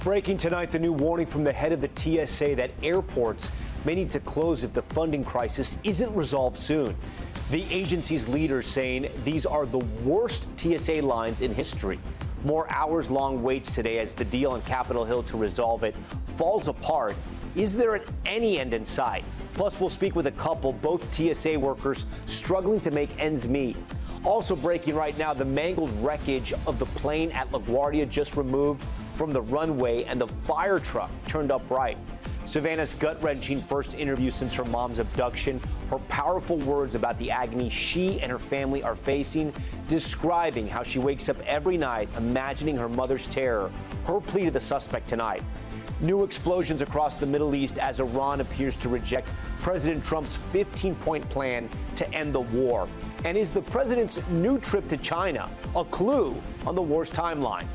Breaking tonight, the new warning from the head of the TSA that airports may need to close if the funding crisis isn't resolved soon. The agency's leaders saying these are the worst TSA lines in history. More hours-long waits today as the deal on Capitol Hill to resolve it falls apart. Is there any end in sight? Plus, we'll speak with a couple, both TSA workers struggling to make ends meet. Also breaking right now, the mangled wreckage of the plane at LaGuardia just removed from the runway and the fire truck turned upright. Savannah's gut-wrenching first interview since her mom's abduction, her powerful words about the agony she and her family are facing, describing how she wakes up every night imagining her mother's terror, her plea to the suspect tonight. New explosions across the Middle East as Iran appears to reject President Trump's 15-point plan to end the war. And is the president's new trip to China a clue on the war's timeline?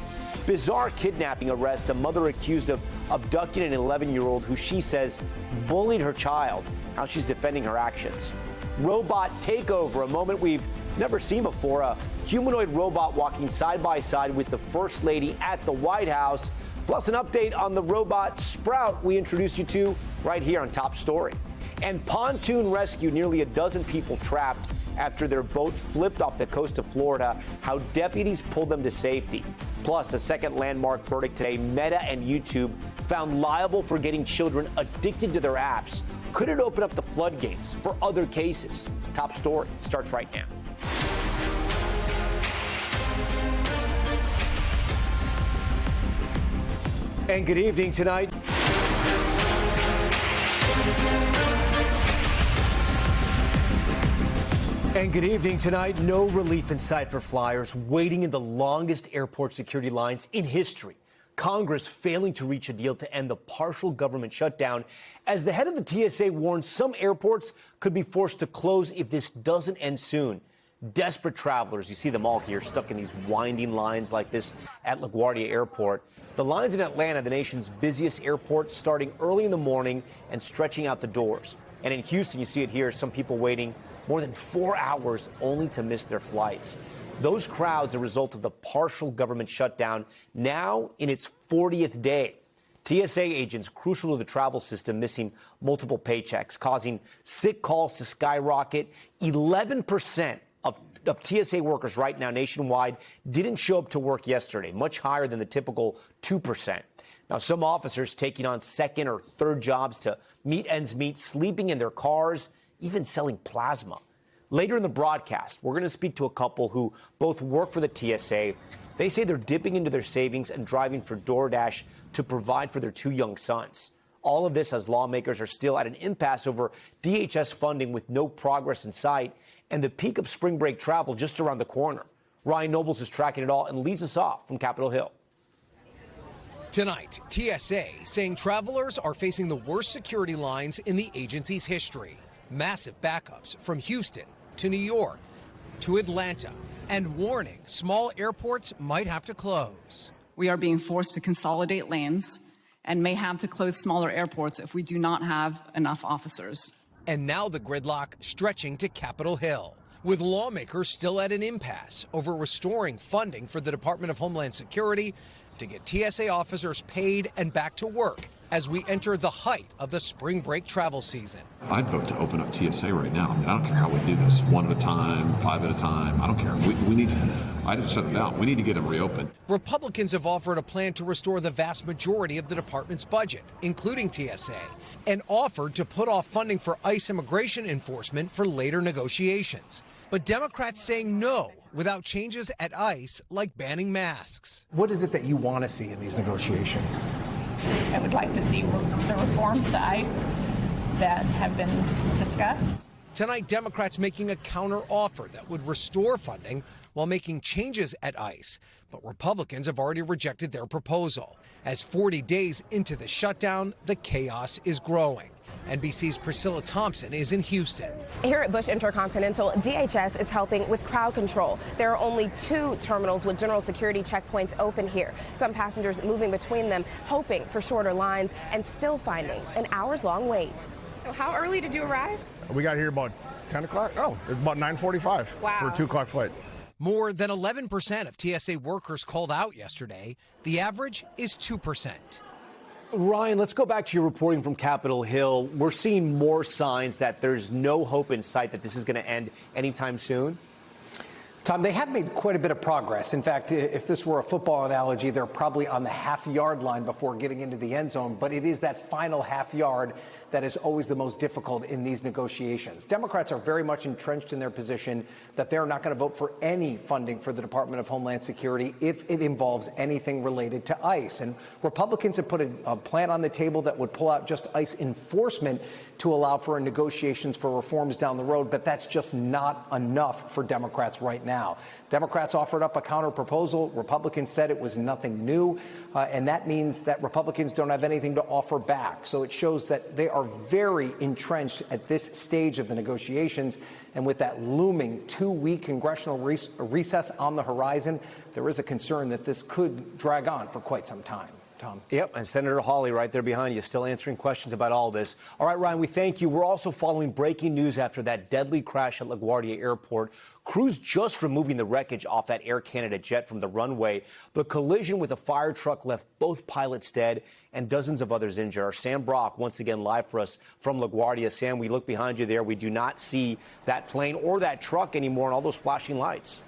Bizarre kidnapping arrest, a mother accused of abducting an 11-year-old who she says bullied her child, how she's defending her actions. Robot takeover, a moment we've never seen before, a humanoid robot walking side by side with the First Lady at the White House, plus an update on the robot Sprout we introduced you to right here on Top Story. And pontoon rescue, nearly a dozen people trapped after their boat flipped off the coast of Florida, how deputies pulled them to safety. Plus, a second landmark verdict today, Meta and YouTube found liable for getting children addicted to their apps. Could it open up the floodgates for other cases? Top Story starts right now. And good evening tonight. And good evening tonight. No relief in sight for flyers waiting in the longest airport security lines in history. Congress failing to reach a deal to end the partial government shutdown as the head of the TSA warns some airports could be forced to close if this doesn't end soon. Desperate travelers, you see them all here, stuck in these winding lines like this at LaGuardia Airport. The lines in Atlanta, the nation's busiest airport, starting early in the morning and stretching out the doors. And in Houston, you see it here, some people waiting more than 4 hours only to miss their flights. Those crowds are a result of the partial government shutdown, now in its 40th day. TSA agents crucial to the travel system missing multiple paychecks, causing sick calls to skyrocket. 11% of TSA workers right now nationwide didn't show up to work yesterday, much higher than the typical 2%. Now, some officers taking on second or third jobs to meet ends meet, sleeping in their cars, even selling plasma. Later in the broadcast, we're going to speak to a couple who both work for the TSA. They say they're dipping into their savings and driving for DoorDash to provide for their two young sons. All of this as lawmakers are still at an impasse over DHS funding with no progress in sight and the peak of spring break travel just around the corner. Ryan Nobles is tracking it all and leads us off from Capitol Hill. Tonight, TSA saying travelers are facing the worst security lines in the agency's history. Massive backups from Houston to New York to Atlanta, and warning small airports might have to close. We are being forced to consolidate lanes and may have to close smaller airports if we do not have enough officers. And now the gridlock stretching to Capitol Hill, with lawmakers still at an impasse over restoring funding for the Department of Homeland Security to get TSA officers paid and back to work as we enter the height of the spring break travel season. I'd vote to open up TSA right now. I mean, I don't care how we do this, 1 at a time, 5 at a time. I don't care. We need to, I just shut them down. We need to get them reopened. Republicans have offered a plan to restore the vast majority of the department's budget, including TSA, and offered to put off funding for ICE immigration enforcement for later negotiations. But Democrats saying no without changes at ICE like banning masks. What is it that you want to see in these negotiations? I would like to see the reforms to ICE that have been discussed. Tonight, Democrats making a counter-offer that would restore funding while making changes at ICE. But Republicans have already rejected their proposal. As 40 days into the shutdown, the chaos is growing. NBC's Priscilla Thompson is in Houston. Here at Bush Intercontinental, DHS is helping with crowd control. There are only 2 terminals with general security checkpoints open here. Some passengers moving between them, hoping for shorter lines and still finding an hours-long wait. So how early did you arrive? We got here about 10 o'clock. Oh, it's about 9:45 wow. for a 2 o'clock flight. More than 11% of TSA workers called out yesterday. The average is 2%. Ryan, let's go back to your reporting from Capitol Hill. We're seeing more signs that there's no hope in sight that this is going to end anytime soon. Tom, they have made quite a bit of progress. In fact, if this were a football analogy, they're probably on the half-yard line before getting into the end zone. But it is that final half yard that is always the most difficult in these negotiations. Democrats are very much entrenched in their position that they're not going to vote for any funding for the Department of Homeland Security if it involves anything related to ICE. And Republicans have put a plan on the table that would pull out just ICE enforcement to allow for negotiations for reforms down the road. But that's just not enough for Democrats right now. Democrats offered up a counter proposal. Republicans said it was nothing new. And that means that Republicans don't have anything to offer back. So it shows that they are very entrenched at this stage of the negotiations. And with that looming 2-week congressional recess on the horizon, there is a concern that this could drag on for quite some time. Tom. Yep, and Senator Hawley right there behind you, still answering questions about all this. All right, Ryan, we thank you. We're also following breaking news after that deadly crash at LaGuardia Airport. Crews just removing the wreckage off that Air Canada jet from the runway. The collision with a fire truck left both pilots dead and dozens of others injured. Our Sam Brock once again live for us from LaGuardia. Sam, we look behind you there. We do not see that plane or that truck anymore and all those flashing lights.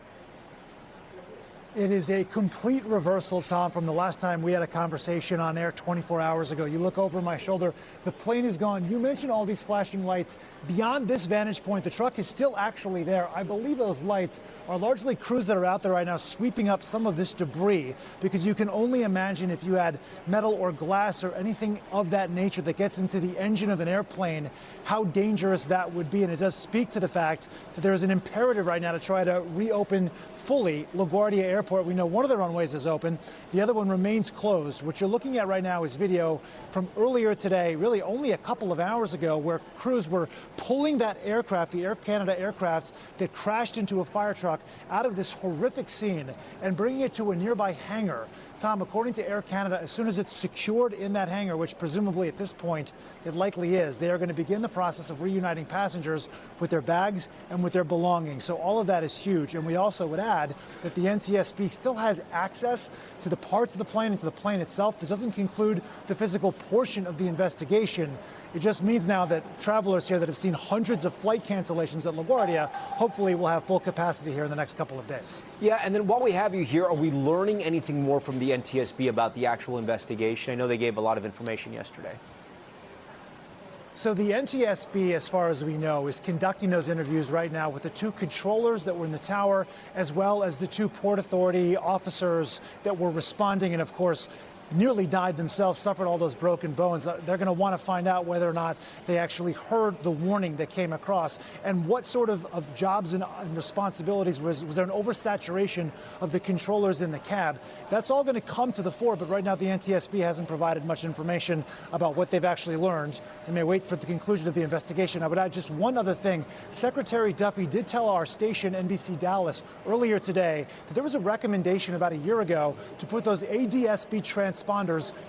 It is a complete reversal, Tom, from the last time we had a conversation on air 24 hours ago. You look over my shoulder, the plane is gone. You mentioned all these flashing lights. Beyond this vantage point, the truck is still actually there. I believe those lights are largely crews that are out there right now sweeping up some of this debris, because you can only imagine if you had metal or glass or anything of that nature that gets into the engine of an airplane, how dangerous that would be. And it does speak to the fact that there is an imperative right now to try to reopen fully LaGuardia Airport. We know one of the runways is open. The other one remains closed. What you're looking at right now is video from earlier today, really only a couple of hours ago, where crews were pulling that aircraft, the Air Canada aircraft that crashed into a fire truck, out of this horrific scene and bringing it to a nearby hangar. Tom, according to Air Canada, as soon as it's secured in that hangar, which presumably at this point it likely is, they are going to begin the process of reuniting passengers with their bags and with their belongings. So all of that is huge. And we also would add that the NTSB still has access to the parts of the plane and to the plane itself. This doesn't conclude the physical portion of the investigation. It just means now that travelers here that have seen hundreds of flight cancellations at LaGuardia hopefully will have full capacity here in the next couple of days. Yeah, and then while we have you here, are we learning anything more from the NTSB about the actual investigation? I know they gave a lot of information yesterday. So the NTSB, as far as we know, is conducting those interviews right now with the two controllers that were in the tower, as well as the two Port Authority officers that were responding, and of course nearly died themselves, suffered all those broken bones. They're going to want to find out whether or not they actually heard the warning that came across, and what sort of jobs and responsibilities was there an oversaturation of the controllers in the cab. That's all going to come to the fore, but right now the NTSB hasn't provided much information about what they've actually learned. They may wait for the conclusion of the investigation. I would add just one other thing. Secretary Duffy did tell our station, NBC Dallas, earlier today that there was a recommendation about a year ago to put those ADSB transponders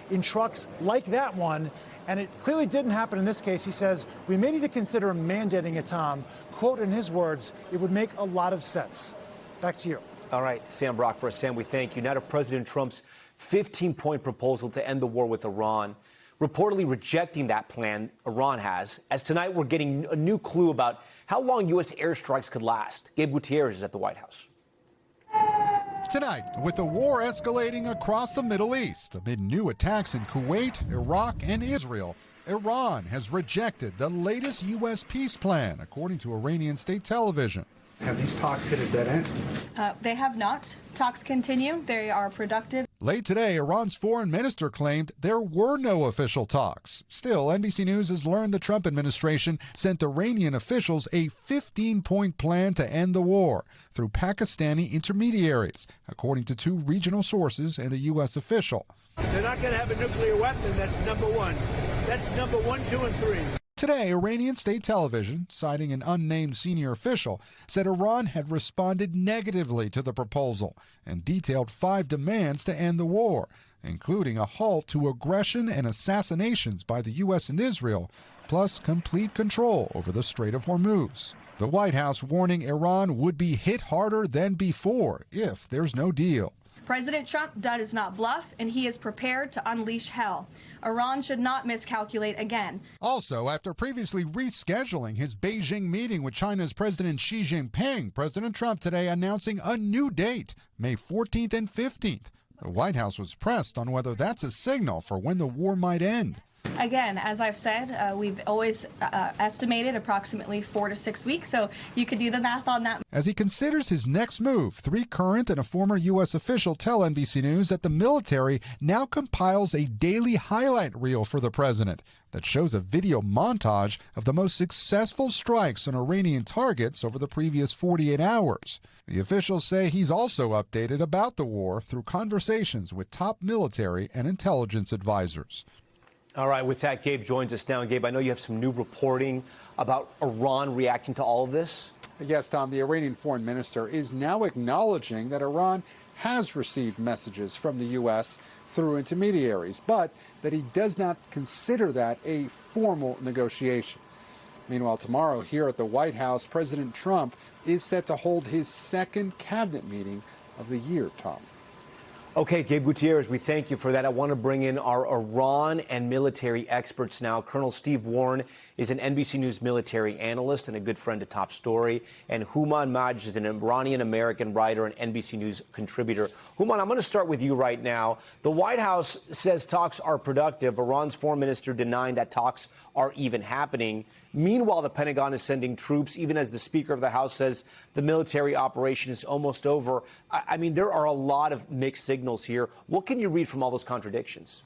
in trucks like that one, and it clearly didn't happen in this case. He says, we may need to consider mandating it, Tom. Quote in his words, it would make a lot of sense. Back to you. All right, Sam Brock for us. Sam, we thank you. Now to President Trump's 15-point proposal to end the war with Iran. Reportedly rejecting that plan, Iran has, as tonight we're getting a new clue about how long U.S. airstrikes could last. Gabe Gutierrez is at the White House. Tonight, with the war escalating across the Middle East amid new attacks in Kuwait, Iraq, and Israel, Iran has rejected the latest U.S. peace plan, according to Iranian state television. Have these talks hit a dead end? They have not. Talks continue. They are productive. Late today, Iran's foreign minister claimed there were no official talks. Still, NBC News has learned the Trump administration sent Iranian officials a 15-point plan to end the war through Pakistani intermediaries, according to two regional sources and a U.S. official. They're not going to have a nuclear weapon. That's number one. That's number 1, 2, and 3. Today, Iranian state television, citing an unnamed senior official, said Iran had responded negatively to the proposal and detailed 5 demands to end the war, including a halt to aggression and assassinations by the U.S. and Israel, plus complete control over the Strait of Hormuz. The White House warning Iran would be hit harder than before if there's no deal. President Trump does not bluff, and he is prepared to unleash hell. Iran should not miscalculate again. Also, after previously rescheduling his Beijing meeting with China's President Xi Jinping, President Trump today announcing a new date, May 14th and 15th. The White House was pressed on whether that's a signal for when the war might end. Again, as I've said, we've always estimated approximately 4 to 6 weeks, so you could do the math on that. As he considers his next move, 3 current and a former U.S. official tell NBC News that the military now compiles a daily highlight reel for the president that shows a video montage of the most successful strikes on Iranian targets over the previous 48 hours. The officials say he's also updated about the war through conversations with top military and intelligence advisors. All right, with that, Gabe joins us now. Gabe, I know you have some new reporting about Iran reacting to all of this. Yes, Tom, the Iranian foreign minister is now acknowledging that Iran has received messages from the U.S. through intermediaries, but that he does not consider that a formal negotiation. Meanwhile, tomorrow here at the White House, President Trump is set to hold his second cabinet meeting of the year, Tom. Okay, Gabe Gutierrez, we thank you for that. I want to bring in our Iran and military experts now. Colonel Steve Warren is an NBC News military analyst and a good friend to Top Story. And Houman Majd is an Iranian-American writer and NBC News contributor. Houman, I'm going to start with you right now. The White House says talks are productive. Iran's foreign minister denying that talks are even happening. Meanwhile, the Pentagon is sending troops, even as the Speaker of the House says the military operation is almost over. I mean, there are a lot of mixed signals here. What can you read from all those contradictions?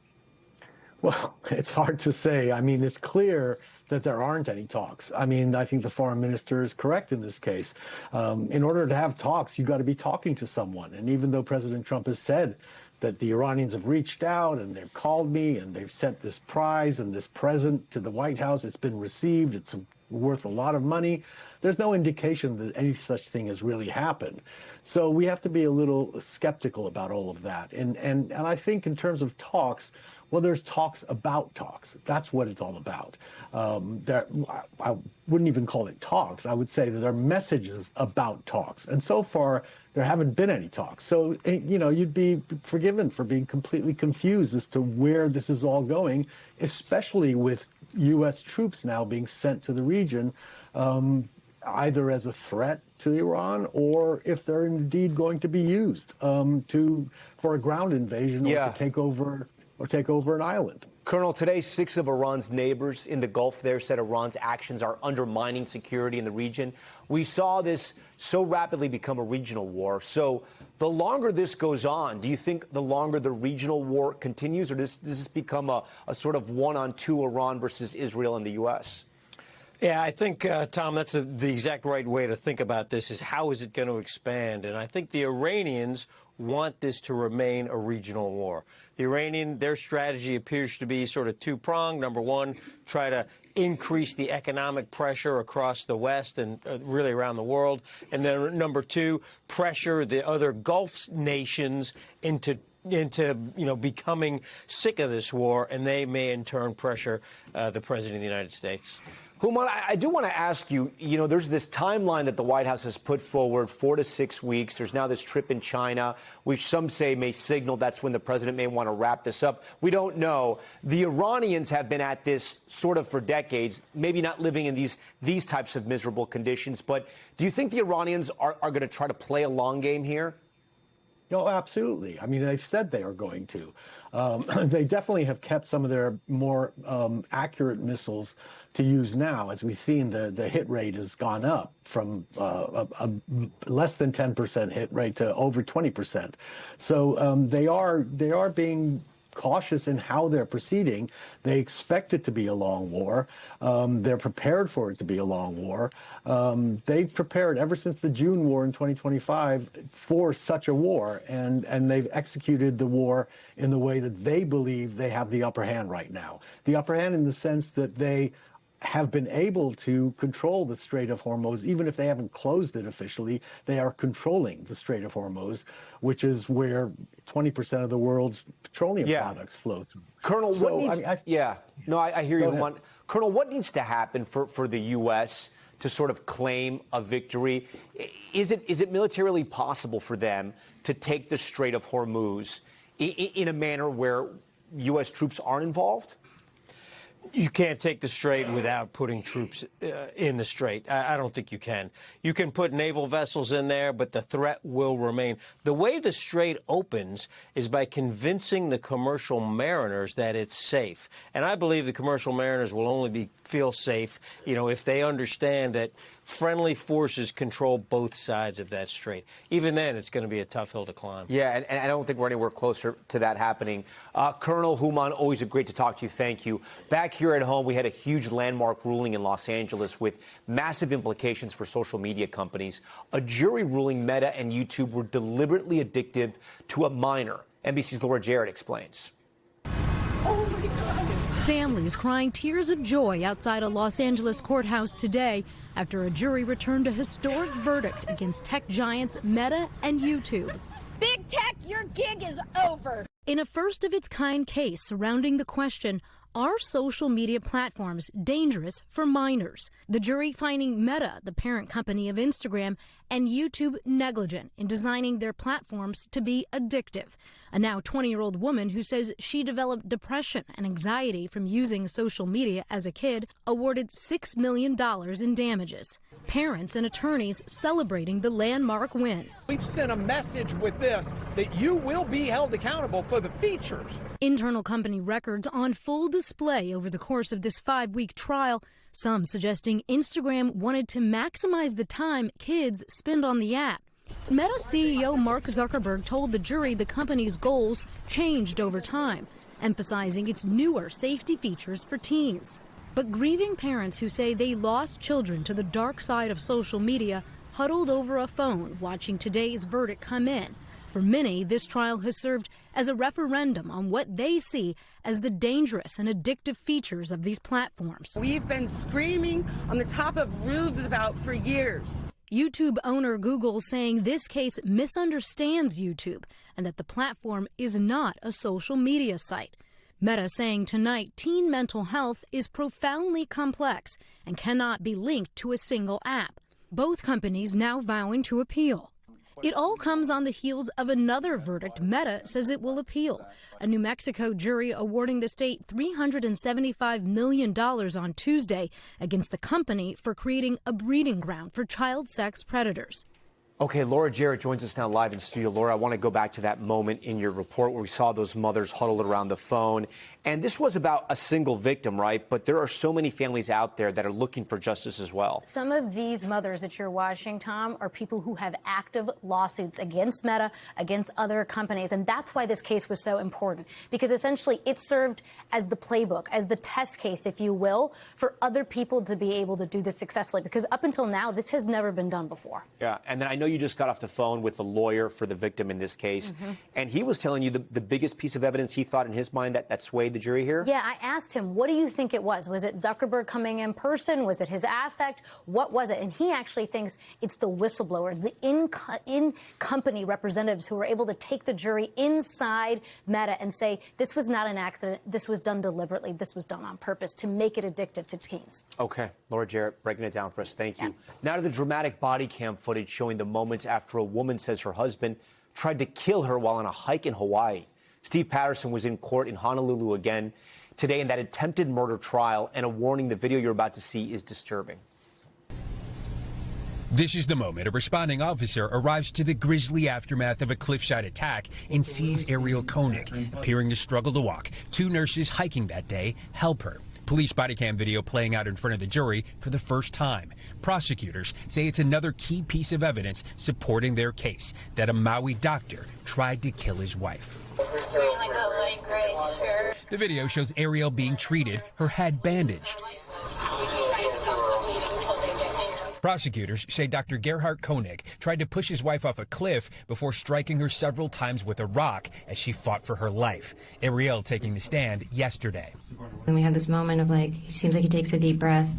Well, it's hard to say. I mean, it's clear that there aren't any talks. I mean, I think the foreign minister is correct in this case. In order to have talks, you've got to be talking to someone. And even though President Trump has said that the Iranians have reached out and they've called me and they've sent this prize and this present to the White House, it's been received, it's worth a lot of money, there's no indication that any such thing has really happened. So we have to be a little skeptical about all of that. And I think in terms of talks, well, there's talks about talks. That's what it's all about. I wouldn't even call it talks. I would say that there are messages about talks. And so far, there haven't been any talks. So, you know, you'd be forgiven for being completely confused as to where this is all going, especially with U.S. troops now being sent to the region, either as a threat to Iran or if they're indeed going to be used for a ground invasion or to take over an island. Colonel, today 6 of Iran's neighbors in the Gulf there said Iran's actions are undermining security in the region. We saw this so rapidly become a regional war. So the longer this goes on, do you think the longer the regional war continues, or does this become a sort of 1-on-2 Iran versus Israel and the U.S.? Yeah, I think, Tom, that's the exact right way to think about this, is how is it going to expand? And I think the Iranians want this to remain a regional war. Their strategy appears to be sort of two-pronged. Number one, try to increase the economic pressure across the West and really around the world. And then number two, pressure the other Gulf nations into becoming sick of this war, and they may in turn pressure the President of the United States. Houman, I do want to ask you, there's this timeline that the White House has put forward, 4 to 6 weeks. There's now this trip in China, which some say may signal that's when the president may want to wrap this up. We don't know. The Iranians have been at this sort of for decades, maybe not living in these types of miserable conditions. But do you think the Iranians are going to try to play a long game here? Oh, absolutely. I mean, they've said they are going to. They definitely have kept some of their more accurate missiles to use now. As we've seen, the hit rate has gone up from a less than 10% hit rate to over 20%. So they are being cautious in how they're proceeding. They expect it to be a long war. They're prepared for it to be a long war. They've prepared ever since the June war in 2025 for such a war, and they've executed the war in the way that they believe they have the upper hand right now. The upper hand in the sense that they have been able to control the Strait of Hormuz. Even if they haven't closed it officially, they are controlling the Strait of Hormuz, which is where 20% of the world's petroleum products flow through. Colonel, So, what needs... I hear you, Human. Colonel, what needs to happen for the U.S. to sort of claim a victory? Is it militarily possible for them to take the Strait of Hormuz in a manner where U.S. troops aren't involved? You can't take the Strait without putting troops in the Strait. I don't think you can. You can put naval vessels in there, but the threat will remain. The way the Strait opens is by convincing the commercial mariners that it's safe. And I believe the commercial mariners will only feel safe, if they understand that friendly forces control both sides of that strait. Even then, it's going to be a tough hill to climb. Yeah, and I don't think we're anywhere closer to that happening. Colonel Human, always great to talk to you. Thank you. Back here at home, we had a huge landmark ruling in Los Angeles with massive implications for social media companies. A jury ruling Meta and YouTube were deliberately addictive to a minor. NBC's Laura Jarrett explains. Oh my God. Families crying tears of joy outside a Los Angeles courthouse today after a jury returned a historic verdict against tech giants Meta and YouTube. Big Tech, your gig is over. In a first-of-its-kind case surrounding the question, are social media platforms dangerous for minors? The jury finding Meta, the parent company of Instagram, and YouTube negligent in designing their platforms to be addictive. A now 20-year-old woman who says she developed depression and anxiety from using social media as a kid awarded $6 million in damages. Parents and attorneys celebrating the landmark win. We've sent a message with this that you will be held accountable for the features. Internal company records on full display over the course of this 5-week trial, some suggesting Instagram wanted to maximize the time kids spend on the app. Meta CEO Mark Zuckerberg told the jury the company's goals changed over time, emphasizing its newer safety features for teens. But grieving parents who say they lost children to the dark side of social media huddled over a phone watching today's verdict come in. For many, this trial has served as a referendum on what they see as the dangerous and addictive features of these platforms. We've been screaming on the top of roofs about for years. YouTube owner Google saying this case misunderstands YouTube and that the platform is not a social media site. Meta saying tonight teen mental health is profoundly complex and cannot be linked to a single app. Both companies now vowing to appeal. It all comes on the heels of another verdict Meta says it will appeal. A New Mexico jury awarding the state $375 million on Tuesday against the company for creating a breeding ground for child sex predators. Okay, Laura Jarrett joins us now live in studio. Laura, I want to go back to that moment in your report where we saw those mothers huddled around the phone. And this was about a single victim, right? But there are so many families out there that are looking for justice as well. Some of these mothers that you're watching, Tom, are people who have active lawsuits against Meta, against other companies. And that's why this case was so important, because essentially it served as the playbook, as the test case, if you will, for other people to be able to do this successfully. Because up until now, this has never been done before. Yeah, and then I know you just got off the phone with the lawyer for the victim in this case, and he was telling you the biggest piece of evidence he thought in his mind that swayed the jury here? Yeah, I asked him, what do you think it was? Was it Zuckerberg coming in person? Was it his affect? What was it? And he actually thinks it's the whistleblowers, the in-company representatives who were able to take the jury inside Meta and say, this was not an accident, this was done deliberately, this was done on purpose to make it addictive to teens. Okay, Laura Jarrett breaking it down for us. Thank you. Now to the dramatic body cam footage showing the moments after a woman says her husband tried to kill her while on a hike in Hawaii. Steve Patterson was in court in Honolulu again today in that attempted murder trial, and a warning, the video you're about to see is disturbing. This is the moment a responding officer arrives to the grisly aftermath of a cliffside attack and sees Ariel Koenig appearing to struggle to walk. 2 nurses hiking that day help her. Police body cam video playing out in front of the jury for the first time. Prosecutors say it's another key piece of evidence supporting their case that a Maui doctor tried to kill his wife. The video shows Ariel being treated, her head bandaged. Prosecutors say Dr. Gerhard Koenig tried to push his wife off a cliff before striking her several times with a rock as she fought for her life. Ariel taking the stand yesterday. And we have this moment of like, he seems like he takes a deep breath,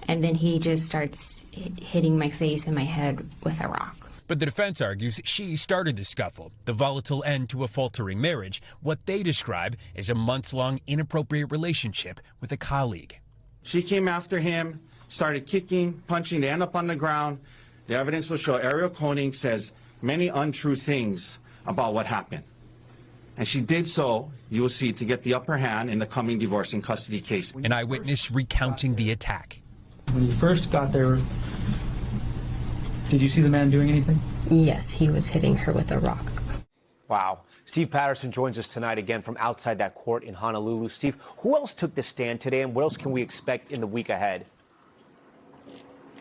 and then he just starts hitting my face and my head with a rock. But the defense argues she started the scuffle, the volatile end to a faltering marriage, what they describe as a months-long inappropriate relationship with a colleague. She came after him, started kicking, punching, they end up on the ground. The evidence will show Ariel Koenig says many untrue things about what happened. And she did so, you will see, to get the upper hand in the coming divorce and custody case. An eyewitness recounting the attack. When you first got there, did you see the man doing anything? Yes, he was hitting her with a rock. Wow. Steve Patterson joins us tonight again from outside that court in Honolulu. Steve, who else took the stand today, and what else can we expect in the week ahead?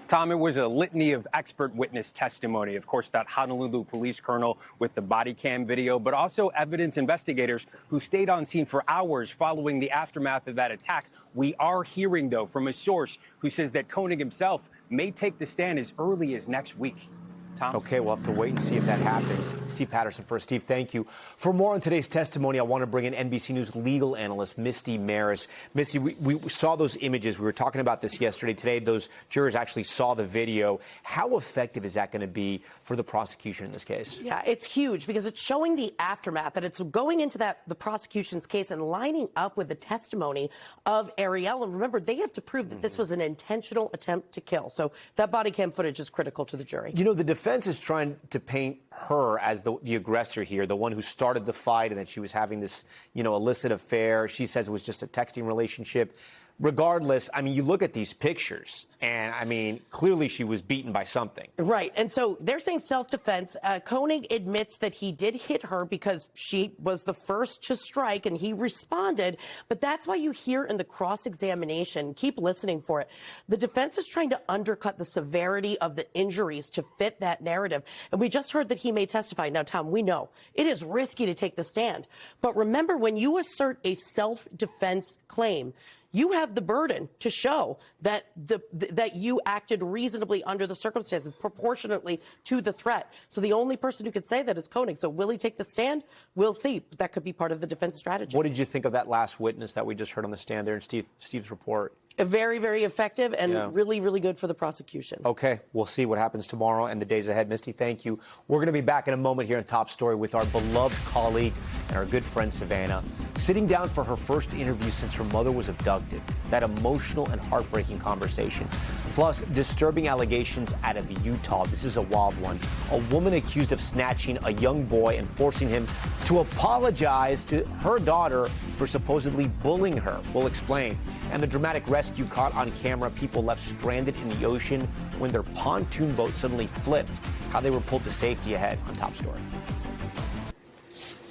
Tom, it was a litany of expert witness testimony. Of course, that Honolulu police colonel with the body cam video, but also evidence investigators who stayed on scene for hours following the aftermath of that attack. We are hearing, though, from a source who says that Koenig himself may take the stand as early as next week. Tom? Okay, we'll have to wait and see if that happens. Steve Patterson first. Steve, thank you. For more on today's testimony, I want to bring in NBC News legal analyst Misty Maris. Misty, we saw those images. We were talking about this yesterday. Today, those jurors actually saw the video. How effective is that going to be for the prosecution in this case? Yeah, it's huge because it's showing the aftermath, that it's going into the prosecution's case and lining up with the testimony of Ariel. And remember, they have to prove that this was an intentional attempt to kill. So that body cam footage is critical to the jury. You know, the defense is trying to paint her as the aggressor here, the one who started the fight, and that she was having this, illicit affair. She says it was just a texting relationship. Regardless, I mean, you look at these pictures, and, I mean, clearly she was beaten by something. Right. And so they're saying self-defense. Koenig admits that he did hit her because she was the first to strike, and he responded. But that's why you hear in the cross-examination, keep listening for it, the defense is trying to undercut the severity of the injuries to fit that narrative. And we just heard that he may testify. Now, Tom, we know it is risky to take the stand. But remember, when you assert a self-defense claim, you have the burden to show that that you acted reasonably under the circumstances, proportionately to the threat. So the only person who could say that is Koenig. So will he take the stand? We'll see. But that could be part of the defense strategy. What did you think of that last witness that we just heard on the stand there in Steve's report? Very, very effective and really, really good for the prosecution. Okay, we'll see what happens tomorrow and the days ahead. Misty, thank you. We're going to be back in a moment here in Top Story with our beloved colleague and our good friend Savannah, sitting down for her first interview since her mother was abducted. That emotional and heartbreaking conversation. Plus, disturbing allegations out of Utah. This is a wild one. A woman accused of snatching a young boy and forcing him to apologize to her daughter for supposedly bullying her. We'll explain. And the dramatic rescue caught on camera, people left stranded in the ocean when their pontoon boat suddenly flipped. How they were pulled to safety ahead on Top Story.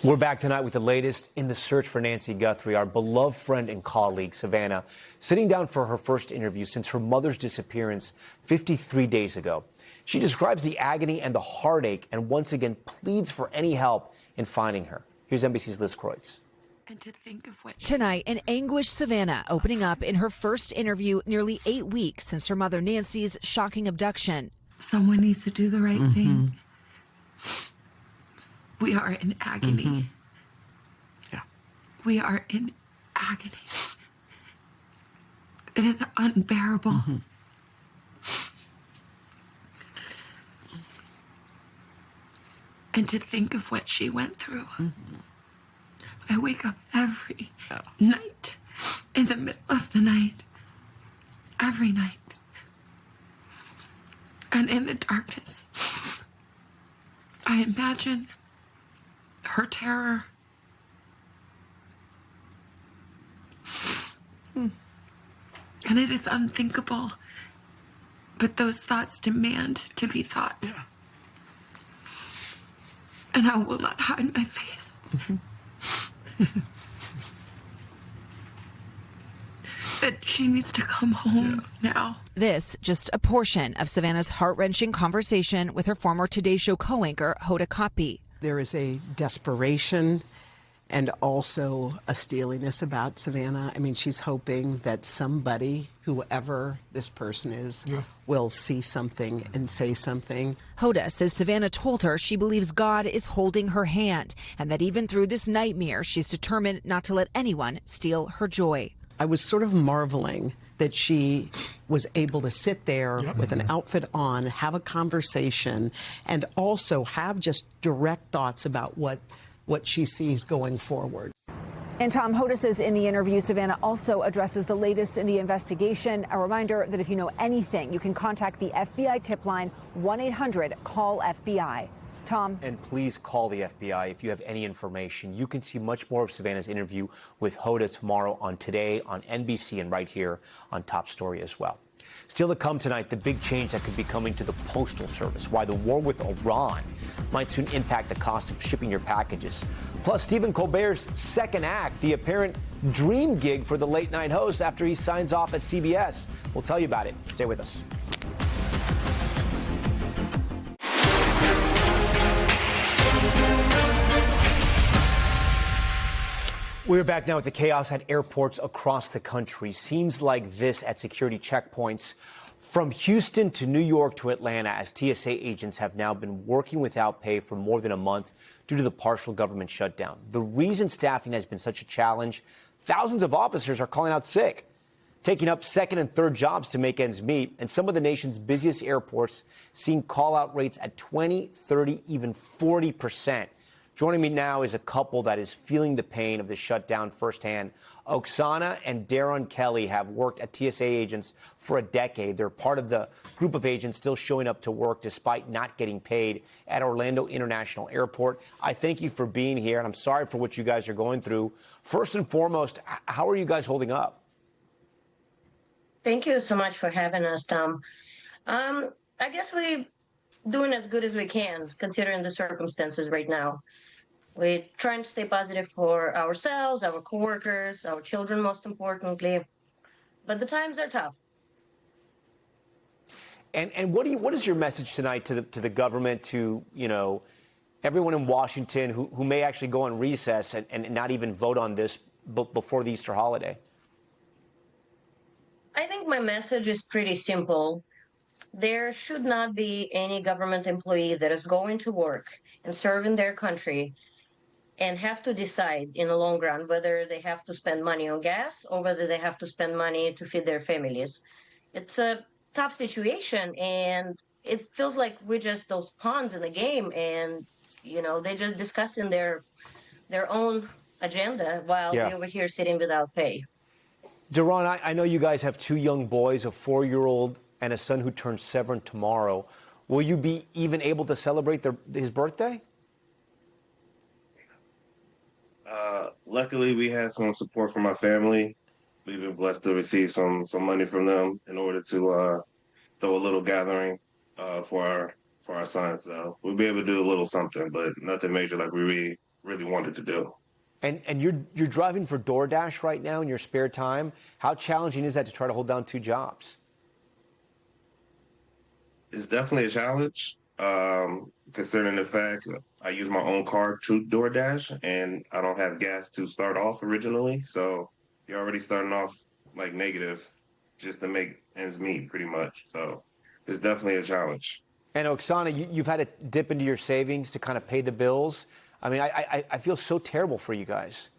We're back tonight with the latest in the search for Nancy Guthrie, our beloved friend and colleague, Savannah, sitting down for her first interview since her mother's disappearance 53 days ago. She describes the agony and the heartache and once again pleads for any help in finding her. Here's NBC's Liz Kreutz. And to think of what tonight, an anguished Savannah opening up in her first interview nearly 8 weeks since her mother Nancy's shocking abduction. Someone needs to do the right thing. We are in agony. Yeah. We are in agony. It is unbearable. And to think of what she went through. I wake up every night, in the middle of the night, every night. And in the darkness, I imagine her terror. And it is unthinkable, but those thoughts demand to be thought. And I will not hide my face. That she needs to come home now. This just a portion of Savannah's heart-wrenching conversation with her former Today Show co-anchor Hoda Kotb. There is a desperation and also a steeliness about Savannah. I mean, she's hoping that somebody, whoever this person is, will see something and say something. Hoda says Savannah told her she believes God is holding her hand and that even through this nightmare, she's determined not to let anyone steal her joy. I was sort of marveling that she was able to sit there with an outfit on, have a conversation, and also have just direct thoughts about what she sees going forward. And Tom, Hoda says in the interview, Savannah also addresses the latest in the investigation. A reminder that if you know anything, you can contact the FBI tip line, 1-800-CALL-FBI. Tom. And please call the FBI if you have any information. You can see much more of Savannah's interview with Hoda tomorrow on Today, on NBC, and right here on Top Story as well. Still to come tonight, the big change that could be coming to the Postal Service, why the war with Iran might soon impact the cost of shipping your packages. Plus, Stephen Colbert's second act, the apparent dream gig for the late-night host after he signs off at CBS. We'll tell you about it. Stay with us. We're back now with the chaos at airports across the country. Scenes like this at security checkpoints from Houston to New York to Atlanta as TSA agents have now been working without pay for more than a month due to the partial government shutdown. The reason staffing has been such a challenge, thousands of officers are calling out sick, taking up second and third jobs to make ends meet, and some of the nation's busiest airports seeing call-out rates at 20, 30, even 40%. Joining me now is a couple that is feeling the pain of the shutdown firsthand. Oksana and Darren Kelly have worked at TSA agents for a decade. They're part of the group of agents still showing up to work despite not getting paid at Orlando International Airport. I thank you for being here, and I'm sorry for what you guys are going through. First and foremost, how are you guys holding up? Thank you so much for having us, Tom. I guess we're doing as good as we can, considering the circumstances right now. We're trying to stay positive for ourselves, our coworkers, our children, most importantly. But the times are tough. And what is your message tonight to the government, to everyone in Washington who may actually go on recess and not even vote on this before the Easter holiday? I think my message is pretty simple. There should not be any government employee that is going to work and serve in their country and have to decide in the long run whether they have to spend money on gas or whether they have to spend money to feed their families. It's a tough situation, and it feels like we're just those pawns in the game, and they're just discussing their own agenda while we're over here sitting without pay. Darren, I know you guys have two young boys, a 4-year-old and a son who turns 7 tomorrow. Will you be even able to celebrate his birthday? Luckily, we had some support from my family. We've been blessed to receive some money from them in order to throw a little gathering for our son. So we'll be able to do a little something, but nothing major like we really wanted to do. And you're driving for DoorDash right now in your spare time. How challenging is that to try to hold down 2 jobs? It's definitely a challenge, considering the fact I use my own car to DoorDash, and I don't have gas to start off originally. So you're already starting off like negative just to make ends meet, pretty much. So it's definitely a challenge. And Oksana, you've had to dip into your savings to kind of pay the bills. I mean, I feel so terrible for you guys.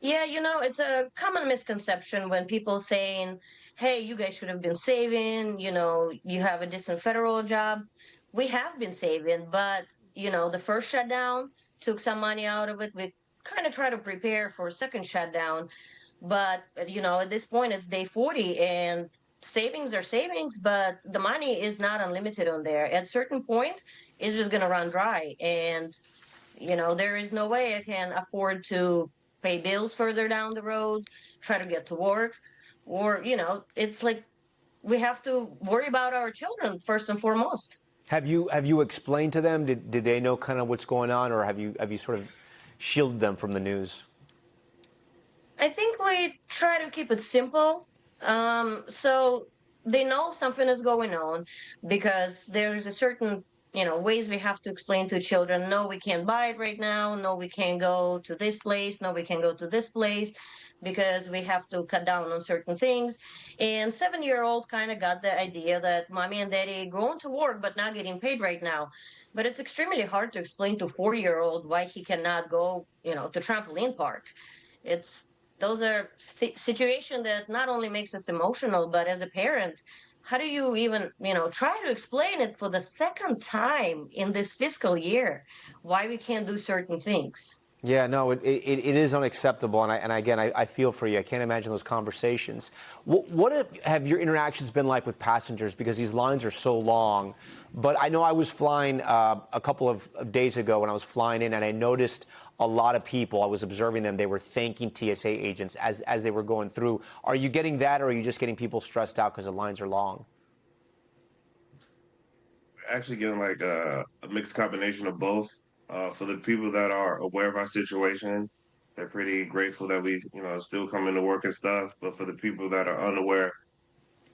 Yeah, it's a common misconception when people saying, hey, you guys should have been saving, you have a decent federal job. We have been saving, but, the first shutdown took some money out of it. We kind of try to prepare for a second shutdown. But, at this point, it's day 40, and savings are savings, but the money is not unlimited on there. At a certain point, it's just going to run dry. And, there is no way I can afford to pay bills further down the road, try to get to work. Or, it's like we have to worry about our children first and foremost. Have you explained to them? Did they know kind of what's going on, or have you sort of shielded them from the news? I think we try to keep it simple. So they know something is going on because there's a certain ways we have to explain to children, no, we can't buy it right now. No, we can't go to this place. No, we can't go to this place because we have to cut down on certain things. And 7-year-old kind of got the idea that mommy and daddy going to work but not getting paid right now. But it's extremely hard to explain to 4-year-old why he cannot go, to trampoline park. Those are situations that not only makes us emotional, but as a parent, how do you even, try to explain it for the second time in this fiscal year, why we can't do certain things? Yeah, no, it is unacceptable, and again, I feel for you. I can't imagine those conversations. What have your interactions been like with passengers? Because these lines are so long. But I know I was flying a couple of days ago when I was flying in, and I noticed a lot of people. I was observing them. They were thanking TSA agents as they were going through. Are you getting that, or are you just getting people stressed out because the lines are long? Actually getting like a mixed combination of both. For the people that are aware of our situation, they're pretty grateful that we, still come into work and stuff. But for the people that are unaware,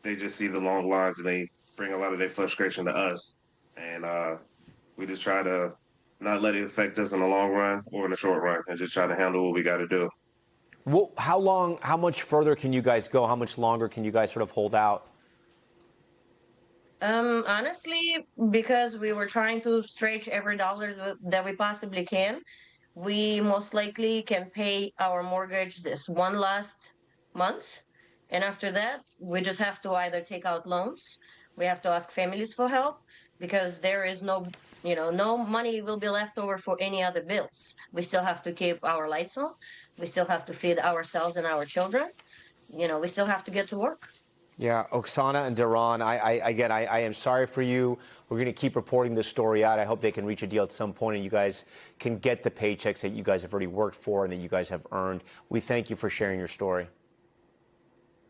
they just see the long lines and they bring a lot of their frustration to us. And we just try to not let it affect us in the long run or in the short run, and just try to handle what we got to do. Well, how much further can you guys go? How much longer can you guys sort of hold out? Honestly, because we were trying to stretch every dollar that we possibly can, we most likely can pay our mortgage this one last month. And after that, we just have to either take out loans. We have to ask families for help because there is no money will be left over for any other bills. We still have to keep our lights on. We still have to feed ourselves and our children. We still have to get to work. Yeah, Oksana and Daron, I am sorry for you. We're going to keep reporting this story out. I hope they can reach a deal at some point and you guys can get the paychecks that you guys have already worked for and that you guys have earned. We thank you for sharing your story.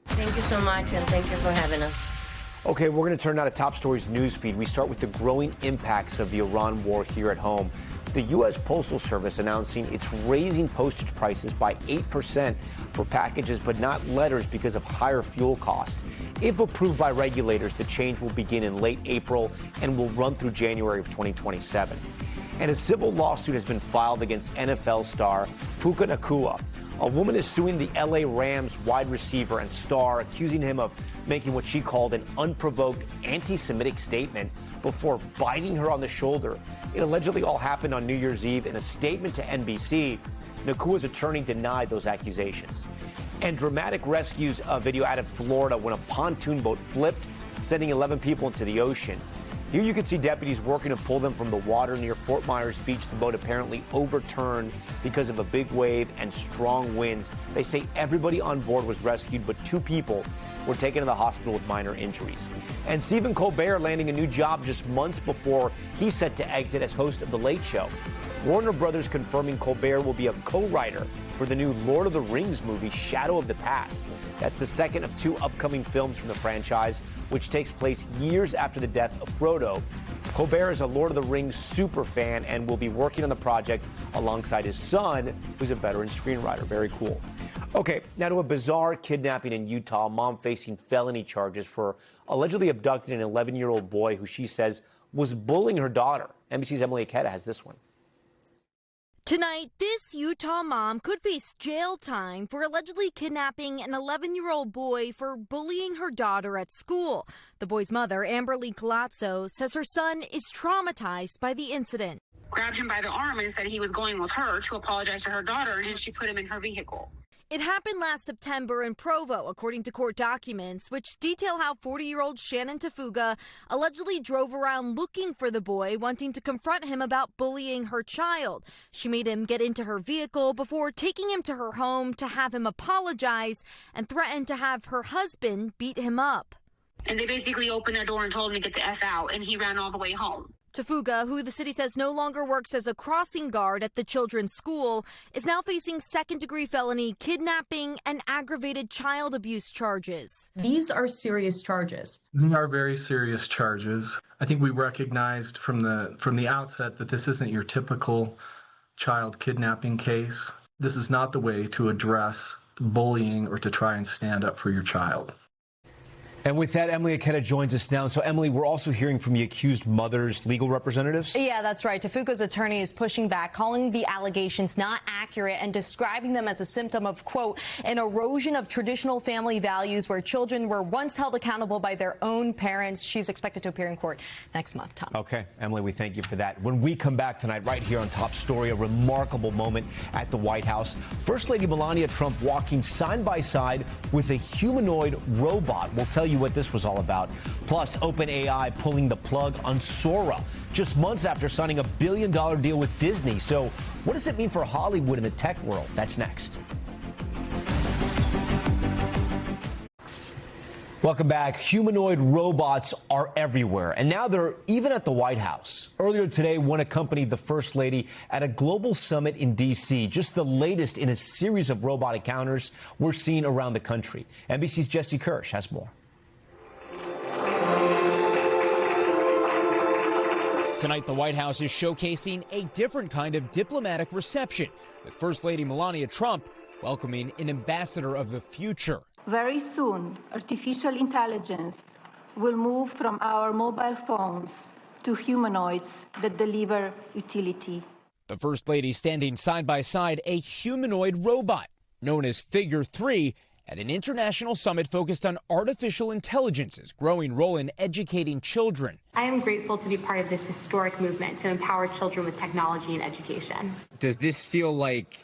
Thank you so much, and thank you for having us. Okay, we're going to turn now to Top Stories news feed. We start with the growing impacts of the Iran war here at home. The U.S. Postal Service announcing it's raising postage prices by 8% for packages, but not letters because of higher fuel costs. If approved by regulators, the change will begin in late April and will run through January of 2027. And a civil lawsuit has been filed against NFL star Puka Nacua. A woman is suing the L.A. Rams wide receiver and star, accusing him of making what she called an unprovoked anti-Semitic statement before biting her on the shoulder. It allegedly all happened on New Year's Eve. In a statement to NBC, Nakua's attorney denied those accusations. And dramatic rescues video out of Florida when a pontoon boat flipped, sending 11 people into the ocean. Here you can see deputies working to pull them from the water near Fort Myers Beach. The boat apparently overturned because of a big wave and strong winds. They say everybody on board was rescued, but 2 people were taken to the hospital with minor injuries. And Stephen Colbert landing a new job just months before he's set to exit as host of The Late Show. Warner Brothers confirming Colbert will be a co-writer for the new Lord of the Rings movie, Shadow of the Past. That's the second of 2 upcoming films from the franchise, which takes place years after the death of Frodo. Colbert is a Lord of the Rings super fan and will be working on the project alongside his son, who's a veteran screenwriter. Very cool. Okay, now to a bizarre kidnapping in Utah. A mom facing felony charges for allegedly abducting an 11-year-old boy who she says was bullying her daughter. NBC's Emily Aketa has this one. Tonight, this Utah mom could face jail time for allegedly kidnapping an 11-year-old boy for bullying her daughter at school. The boy's mother, Amberly Colazzo, says her son is traumatized by the incident. Grabbed him by the arm and said he was going with her to apologize to her daughter, and she put him in her vehicle. It happened last September in Provo, according to court documents, which detail how 40-year-old Shannon Tafuga allegedly drove around looking for the boy, wanting to confront him about bullying her child. She made him get into her vehicle before taking him to her home to have him apologize and threatened to have her husband beat him up. And they basically opened their door and told him to get the F out, and he ran all the way home. Tafuga, who the city says no longer works as a crossing guard at the children's school, is now facing second-degree felony kidnapping and aggravated child abuse charges. These are serious charges. They are very serious charges. I think we recognized from the outset that this isn't your typical child kidnapping case. This is not the way to address bullying or to try and stand up for your child. And with that, Emily Aketa joins us now. So, Emily, we're also hearing from the accused mother's legal representatives. Yeah, that's right. Tafuka's attorney is pushing back, calling the allegations not accurate and describing them as a symptom of, quote, an erosion of traditional family values where children were once held accountable by their own parents. She's expected to appear in court next month, Tom. Okay, Emily, we thank you for that. When we come back tonight, right here on Top Story, a remarkable moment at the White House. First Lady Melania Trump walking side by side with a humanoid robot. We'll tell you what this was all about. Plus, OpenAI pulling the plug on Sora just months after signing a $1 billion deal with Disney. So what does it mean for Hollywood and the tech world? That's next. Welcome back. Humanoid robots are everywhere, and now they're even at the White House. Earlier today, one accompanied the First Lady at a global summit in D.C., just the latest in a series of robot encounters we're seeing around the country. NBC's Jesse Kirsch has more. Tonight, the White House is showcasing a different kind of diplomatic reception, with First Lady Melania Trump welcoming an ambassador of the future. Very soon, artificial intelligence will move from our mobile phones to humanoids that deliver utility. The First Lady standing side by side a humanoid robot, known as Figure 3, at an international summit focused on artificial intelligence's growing role in educating children. I am grateful to be part of this historic movement to empower children with technology and education. Does this feel like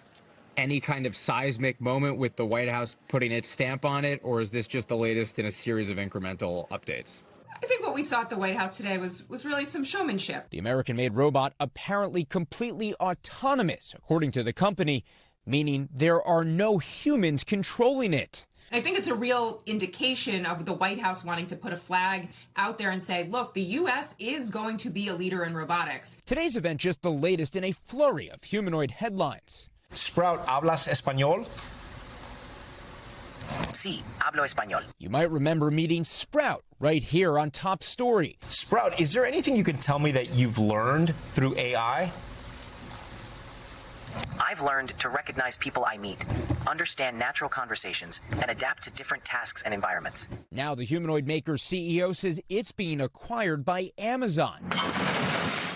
any kind of seismic moment with the White House putting its stamp on it, or is this just the latest in a series of incremental updates? I think what we saw at the White House today was really some showmanship. The American-made robot apparently completely autonomous, according to the company, meaning there are no humans controlling it. I think it's a real indication of the White House wanting to put a flag out there and say, look, the U.S. is going to be a leader in robotics. Today's event just the latest in a flurry of humanoid headlines. Sprout, ¿hablas español? Sí, hablo español. You might remember meeting Sprout right here on Top Story. Sprout, is there anything you can tell me that you've learned through AI? I've learned to recognize people I meet, understand natural conversations, and adapt to different tasks and environments. Now the humanoid maker's CEO says it's being acquired by Amazon.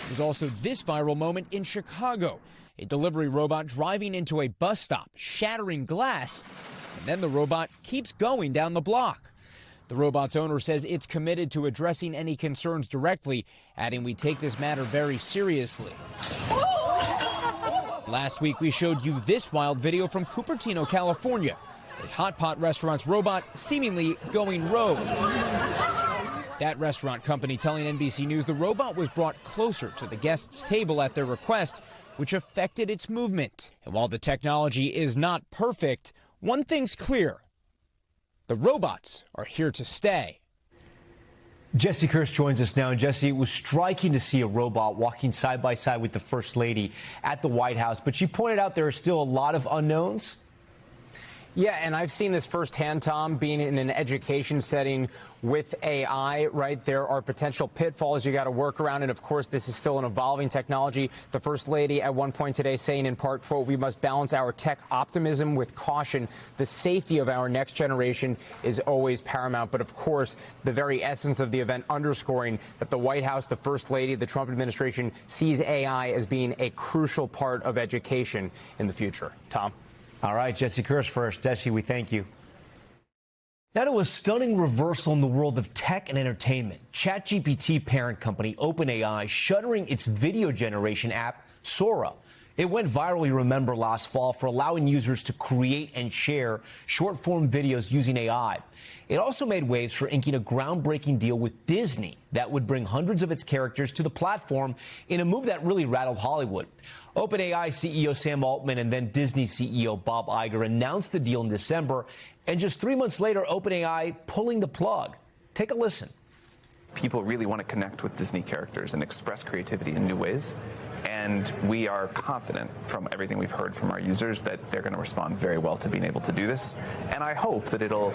There's also this viral moment in Chicago. A delivery robot driving into a bus stop, shattering glass, and then the robot keeps going down the block. The robot's owner says it's committed to addressing any concerns directly, adding, "We take this matter very seriously." Last week, we showed you this wild video from Cupertino, California. A hot pot restaurant's robot seemingly going rogue. That restaurant company telling NBC News the robot was brought closer to the guests' table at their request, which affected its movement. And while the technology is not perfect, one thing's clear: the robots are here to stay. Jesse Kirsch joins us now. And Jesse, it was striking to see a robot walking side by side with the First Lady at the White House. But she pointed out there are still a lot of unknowns. Yeah, and I've seen this firsthand, Tom, being in an education setting with AI, right? There are potential pitfalls you got to work around. And of course, this is still an evolving technology. The First Lady at one point today saying in part, quote, "We must balance our tech optimism with caution. The safety of our next generation is always paramount." But of course, the very essence of the event underscoring that the White House, the First Lady, the Trump administration sees AI as being a crucial part of education in the future. Tom? All right, Jesse Kirsch first. Jesse, we thank you. Now to a stunning reversal in the world of tech and entertainment. ChatGPT parent company OpenAI shuttering its video generation app, Sora. It went viral, you remember, last fall for allowing users to create and share short-form videos using AI. It also made waves for inking a groundbreaking deal with Disney that would bring hundreds of its characters to the platform in a move that really rattled Hollywood. OpenAI CEO Sam Altman and then Disney CEO Bob Iger announced the deal in December, and just 3 months later, OpenAI pulling the plug. Take a listen. People really want to connect with Disney characters and express creativity in new ways. And we are confident from everything we've heard from our users that they're going to respond very well to being able to do this. And I hope that it'll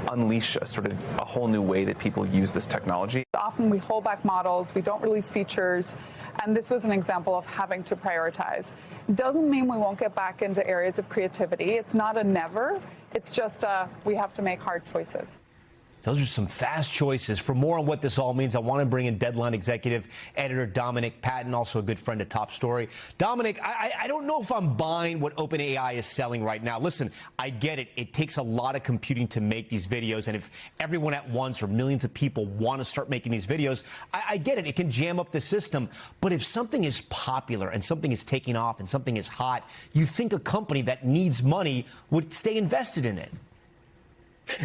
unleash a whole new way that people use this technology. Often we hold back models, we don't release features, and this was an example of having to prioritize. Doesn't mean we won't get back into areas of creativity. It's not a never. It's just we have to make hard choices. Those are some fast choices. For more on what this all means, I want to bring in Deadline executive editor Dominic Patton, also a good friend of Top Story. Dominic, I don't know if I'm buying what OpenAI is selling right now. Listen, I get it. It takes a lot of computing to make these videos. And if everyone at once or millions of people want to start making these videos, I get it. It can jam up the system. But if something is popular and something is taking off and something is hot, you think a company that needs money would stay invested in it.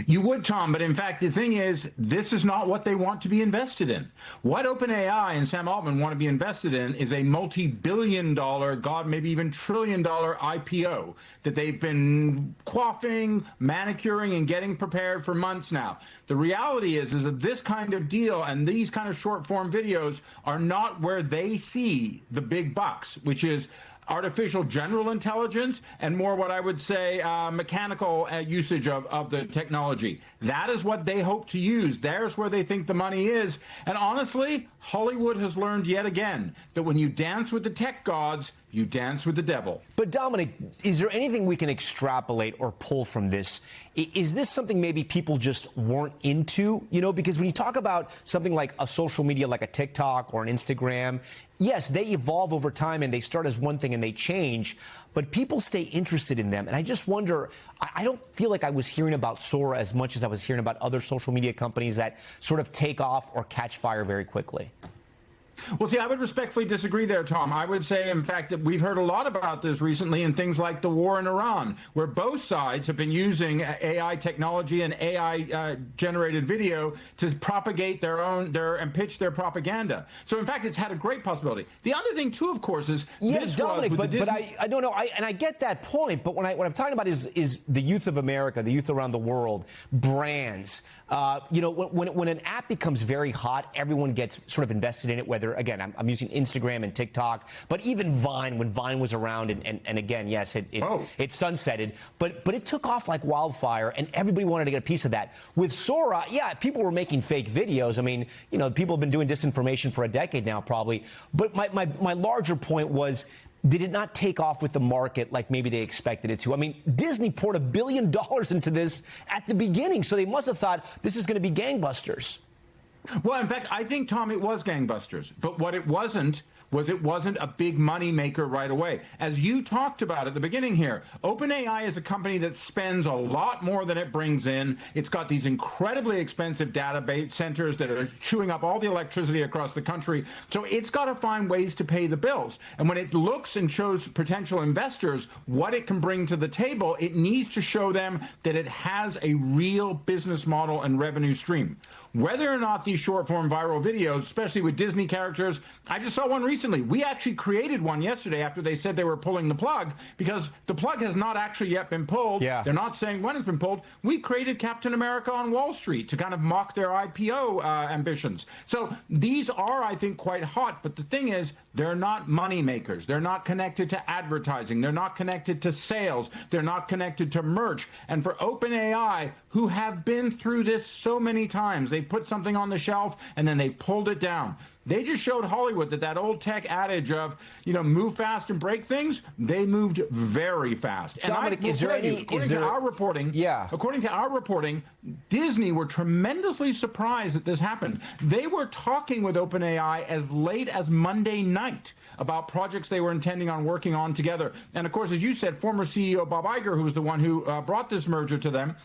You would, Tom, but in fact, the thing is, this is not what they want to be invested in. What OpenAI and Sam Altman want to be invested in is a multi-billion-dollar, God, maybe even trillion-dollar IPO that they've been quaffing, manicuring, and getting prepared for months now. The reality is that this kind of deal and these kind of short-form videos are not where they see the big bucks, which is artificial general intelligence and more what I would say mechanical usage of the technology. That is what they hope to use. There's where they think the money is. And honestly, Hollywood has learned yet again that when you dance with the tech gods, you dance with the devil. But Dominic, is there anything we can extrapolate or pull from this? Is this something maybe people just weren't into? You know, because when you talk about something like a social media like a TikTok or an Instagram, yes, they evolve over time and they start as one thing and they change, but people stay interested in them. And I just wonder, I don't feel like I was hearing about Sora as much as I was hearing about other social media companies that sort of take off or catch fire very quickly. Well, see, I would respectfully disagree there, Tom. I would say, in fact, that we've heard a lot about this recently in things like the war in Iran, where both sides have been using AI technology and AI-generated video to propagate and pitch their propaganda. So, in fact, it's had a great possibility. The other thing, too, of course, is Dominic, but I don't know, and I get that point. But what I'm talking about is the youth of America, the youth around the world, brands. You know, when an app becomes very hot, everyone gets sort of invested in it, whether, again, I'm using Instagram and TikTok, but even Vine, when Vine was around, and again, yes, it sunsetted, but it took off like wildfire, and everybody wanted to get a piece of that. With Sora, yeah, people were making fake videos. I mean, you know, people have been doing disinformation for a decade now, probably. But my larger point was, did it not take off with the market like maybe they expected it to? I mean, Disney poured $1 billion into this at the beginning, so they must have thought this is going to be gangbusters. Well, in fact, I think, Tom, it was gangbusters. But what it wasn't was it wasn't a big money maker right away. As you talked about at the beginning here, OpenAI is a company that spends a lot more than it brings in. It's got these incredibly expensive database centers that are chewing up all the electricity across the country. So it's got to find ways to pay the bills. And when it looks and shows potential investors what it can bring to the table, it needs to show them that it has a real business model and revenue stream. Whether or not these short-form viral videos, especially with Disney characters, I just saw one recently. We actually created one yesterday after they said they were pulling the plug, because the plug has not actually yet been pulled. Yeah. They're not saying when it's been pulled. We created Captain America on Wall Street to kind of mock their IPO ambitions. So these are, I think, quite hot. But the thing is, they're not money makers. They're not connected to advertising. They're not connected to sales. They're not connected to merch. And for OpenAI, who have been through this so many times, they put something on the shelf and then they pulled it down. They just showed Hollywood that old tech adage of, you know, move fast and break things, they moved very fast. And Dominic, according to our reporting, Disney were tremendously surprised that this happened. They were talking with OpenAI as late as Monday night about projects they were intending on working on together. And of course, as you said, former CEO Bob Iger, who was the one who brought this merger to them,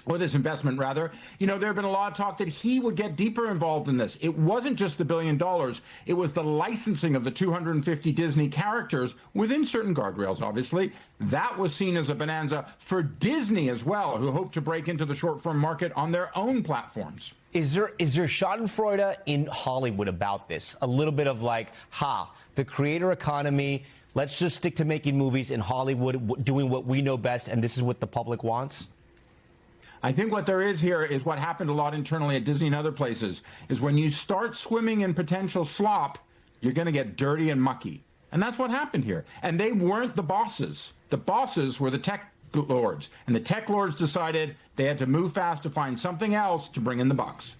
or this investment, rather, you know, there have been a lot of talk that he would get deeper involved in this. It wasn't just the $1 billion. It was the licensing of the 250 Disney characters within certain guardrails, obviously. That was seen as a bonanza for Disney as well, who hope to break into the short-form market on their own platforms. Is there schadenfreude in Hollywood about this? A little bit of like, the creator economy, let's just stick to making movies in Hollywood, doing what we know best, and this is what the public wants? I think what there is here is what happened a lot internally at Disney and other places, is when you start swimming in potential slop, you're going to get dirty and mucky. And that's what happened here. And they weren't the bosses. The bosses were the tech lords. And the tech lords decided they had to move fast to find something else to bring in the bucks.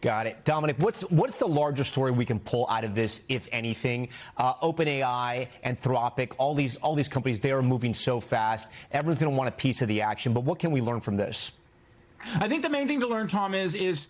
Got it. Dominic, what's the larger story we can pull out of this, if anything? OpenAI, Anthropic, all these companies, they are moving so fast. Everyone's going to want a piece of the action. But what can we learn from this? I think the main thing to learn, Tom, is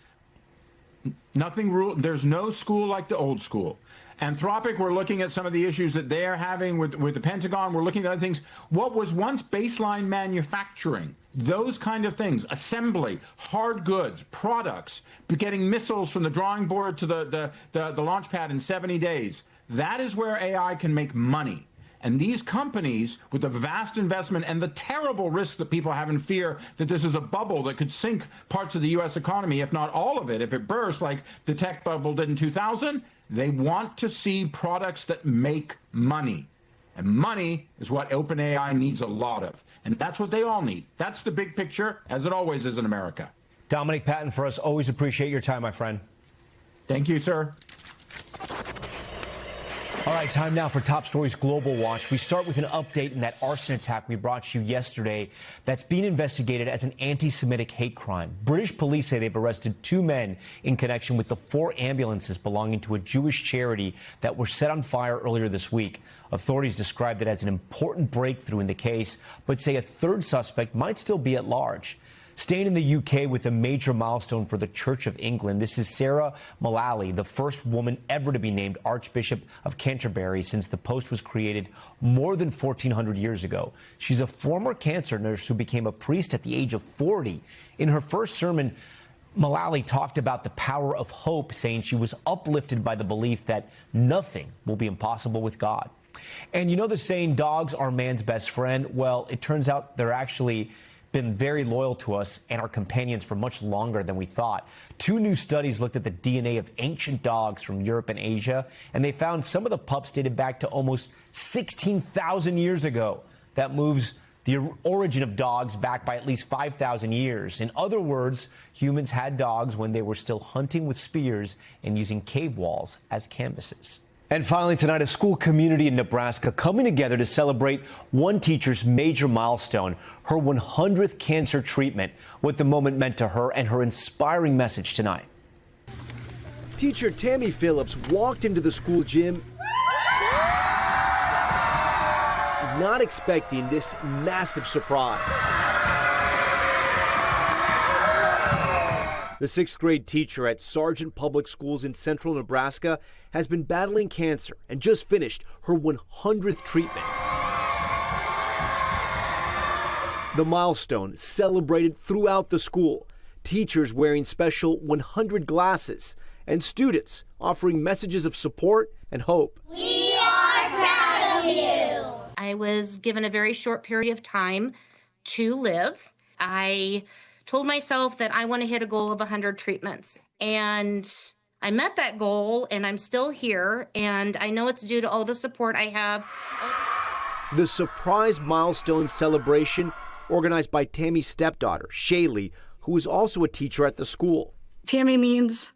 nothing rule. There's no school like the old school. Anthropic, we're looking at some of the issues that they're having with the Pentagon. We're looking at other things. What was once baseline manufacturing, those kind of things, assembly, hard goods, products, getting missiles from the drawing board to the launch pad in 70 days, that is where AI can make money. And these companies, with the vast investment and the terrible risk that people have in fear that this is a bubble that could sink parts of the U.S. economy, if not all of it, if it bursts like the tech bubble did in 2000, they want to see products that make money. And money is what OpenAI needs a lot of. And that's what they all need. That's the big picture, as it always is in America. Dominic Patton, for us, always appreciate your time, my friend. Thank you, sir. All right, time now for Top Stories Global Watch. We start with an update in that arson attack we brought you yesterday that's being investigated as an anti-Semitic hate crime. British police say they've arrested 2 men in connection with the 4 ambulances belonging to a Jewish charity that were set on fire earlier this week. Authorities described it as an important breakthrough in the case, but say a 3rd suspect might still be at large. Staying in the UK with a major milestone for the Church of England, this is Sarah Mullally, the first woman ever to be named Archbishop of Canterbury since the post was created more than 1,400 years ago. She's a former cancer nurse who became a priest at the age of 40. In her first sermon, Mullally talked about the power of hope, saying she was uplifted by the belief that nothing will be impossible with God. And you know the saying, dogs are man's best friend? Well, it turns out they're actually been very loyal to us and our companions for much longer than we thought. 2 new studies looked at the DNA of ancient dogs from Europe and Asia, and they found some of the pups dated back to almost 16,000 years ago. That moves the origin of dogs back by at least 5,000 years. In other words, humans had dogs when they were still hunting with spears and using cave walls as canvases. And finally tonight, a school community in Nebraska coming together to celebrate one teacher's major milestone, her 100th cancer treatment, what the moment meant to her and her inspiring message tonight. Teacher Tammy Phillips walked into the school gym not expecting this massive surprise. The 6th grade teacher at Sargent Public Schools in central Nebraska has been battling cancer and just finished her 100th treatment. The milestone celebrated throughout the school, teachers wearing special 100 glasses and students offering messages of support and hope. We are proud of you. I was given a very short period of time to live. I told myself that I want to hit a goal of 100 treatments. And I met that goal, and I'm still here. And I know it's due to all the support I have. The surprise milestone celebration organized by Tammy's stepdaughter, Shaylee, who is also a teacher at the school. Tammy means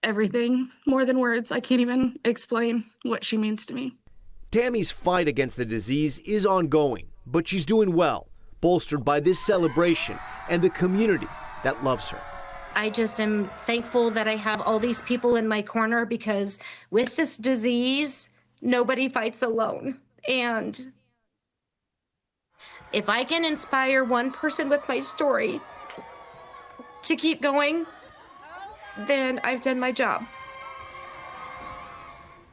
everything, more than words. I can't even explain what she means to me. Tammy's fight against the disease is ongoing, but she's doing well, bolstered by this celebration and the community that loves her. I just am thankful that I have all these people in my corner, because with this disease, nobody fights alone. And if I can inspire one person with my story to keep going, then I've done my job.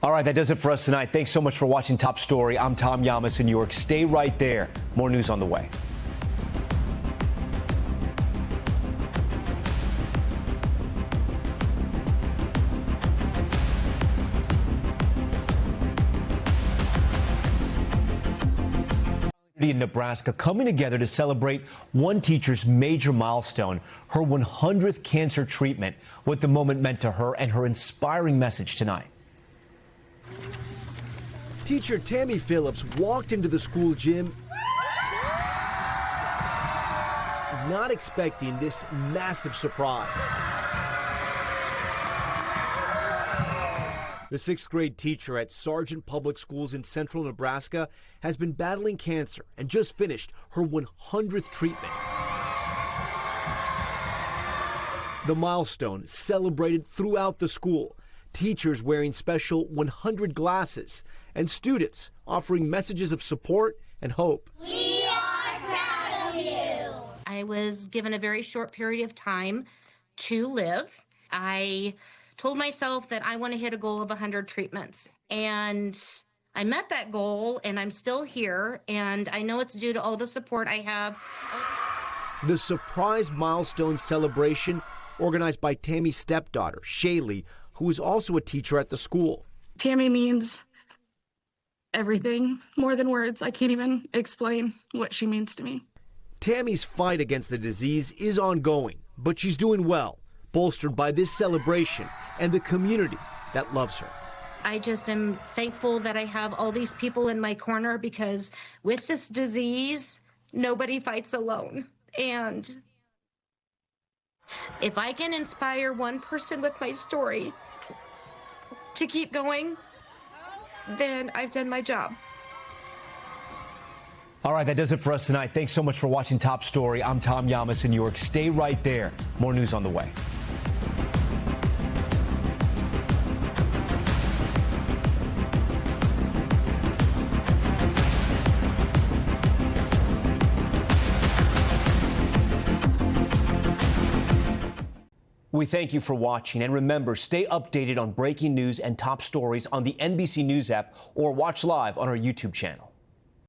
All right, that does it for us tonight. Thanks so much for watching Top Story. I'm Tom Llamas in New York. Stay right there. More news on the way. In Nebraska, coming together to celebrate one teacher's major milestone, her 100th cancer treatment, what the moment meant to her and her inspiring message tonight. Teacher Tammy Phillips walked into the school gym not expecting this massive surprise. The 6th grade teacher at Sargent Public Schools in central Nebraska has been battling cancer and just finished her 100th treatment. The milestone celebrated throughout the school, teachers wearing special 100 glasses and students offering messages of support and hope. We are proud of you. I I was given a very short period of time to live. I told myself that I want to hit a goal of 100 treatments. And I met that goal, and I'm still here. And I know it's due to all the support I have. The surprise milestone celebration organized by Tammy's stepdaughter, Shaylee, who is also a teacher at the school. Tammy means everything, more than words. I can't even explain what she means to me. Tammy's fight against the disease is ongoing, but she's doing well, bolstered by this celebration and the community that loves her. I just am thankful that I have all these people in my corner, because with this disease, nobody fights alone. And if I can inspire one person with my story to keep going, then I've done my job. All right, that does it for us tonight. Thanks so much for watching Top Story. I'm Tom Llamas in New York. Stay right there. More news on the way. We thank you for watching, and remember, stay updated on breaking news and top stories on the NBC News app or watch live on our YouTube channel.